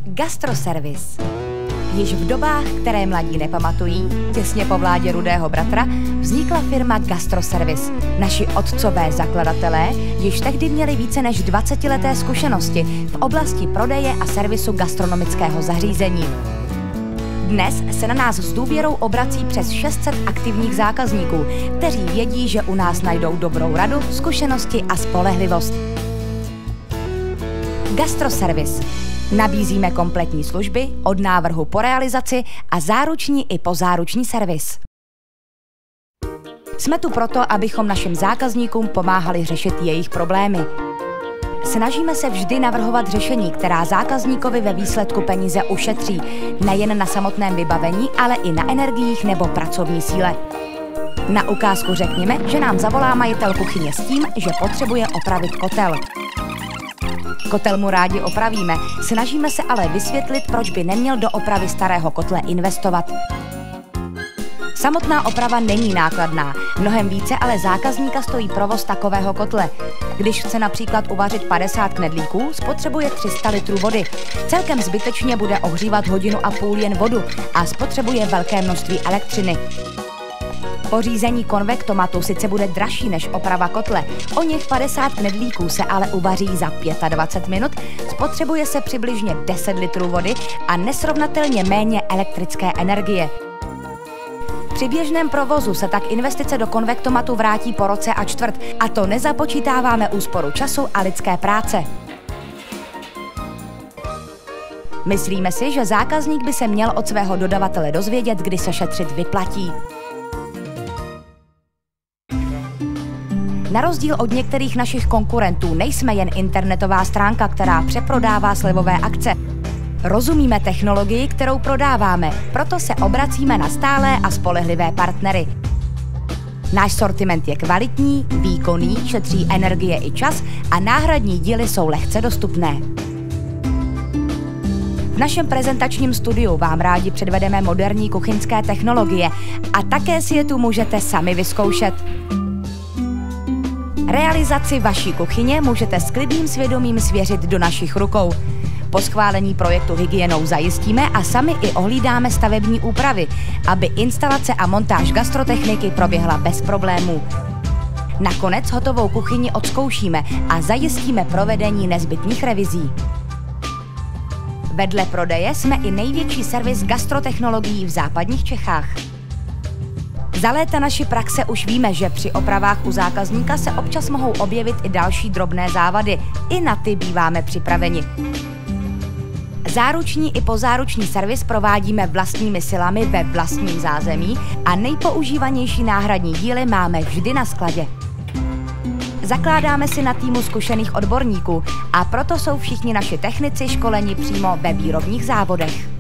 Gastroservis. Již v dobách, které mladí nepamatují, těsně po vládě Rudého bratra, vznikla firma Gastroservis. Naši otcové zakladatelé již tehdy měli více než 20leté zkušenosti v oblasti prodeje a servisu gastronomického zařízení. Dnes se na nás s důvěrou obrací přes 600 aktivních zákazníků, kteří vědí, že u nás najdou dobrou radu, zkušenosti a spolehlivost. Gastroservis. Nabízíme kompletní služby od návrhu po realizaci a záruční i pozáruční servis. Jsme tu proto, abychom našim zákazníkům pomáhali řešit jejich problémy. Snažíme se vždy navrhovat řešení, která zákazníkovi ve výsledku peníze ušetří, nejen na samotném vybavení, ale i na energiích nebo pracovní síle. Na ukázku řekněme, že nám zavolá majitel kuchyně s tím, že potřebuje opravit kotel. Kotel mu rádi opravíme, snažíme se ale vysvětlit, proč by neměl do opravy starého kotle investovat. Samotná oprava není nákladná, mnohem více ale zákazníka stojí provoz takového kotle. Když chce například uvařit 50 knedlíků, spotřebuje 300 litrů vody. Celkem zbytečně bude ohřívat 1,5 hodiny jen vodu a spotřebuje velké množství elektřiny. Pořízení konvektomatu sice bude dražší než oprava kotle, o něch 50 knedlíků se ale uvaří za 25 minut, spotřebuje se přibližně 10 litrů vody a nesrovnatelně méně elektrické energie. Při běžném provozu se tak investice do konvektomatu vrátí po roce a čtvrt, a to nezapočítáváme úsporu času a lidské práce. Myslíme si, že zákazník by se měl od svého dodavatele dozvědět, kdy se šetřit vyplatí. Na rozdíl od některých našich konkurentů nejsme jen internetová stránka, která přeprodává slevové akce. Rozumíme technologii, kterou prodáváme, proto se obracíme na stálé a spolehlivé partnery. Náš sortiment je kvalitní, výkonný, šetří energie i čas a náhradní díly jsou lehce dostupné. V našem prezentačním studiu vám rádi předvedeme moderní kuchyňské technologie a také si je tu můžete sami vyzkoušet. Realizaci vaší kuchyně můžete s klidným svědomím svěřit do našich rukou. Po schválení projektu hygienou zajistíme a sami i ohlídáme stavební úpravy, aby instalace a montáž gastrotechniky proběhla bez problémů. Nakonec hotovou kuchyni odzkoušíme a zajistíme provedení nezbytných revizí. Vedle prodeje jsme i největší servis gastrotechnologií v západních Čechách. Za léta naší praxe už víme, že při opravách u zákazníka se občas mohou objevit i další drobné závady. I na ty býváme připraveni. Záruční i pozáruční servis provádíme vlastními silami ve vlastním zázemí a nejpoužívanější náhradní díly máme vždy na skladě. Zakládáme si na týmu zkušených odborníků a proto jsou všichni naši technici školeni přímo ve výrobních závodech.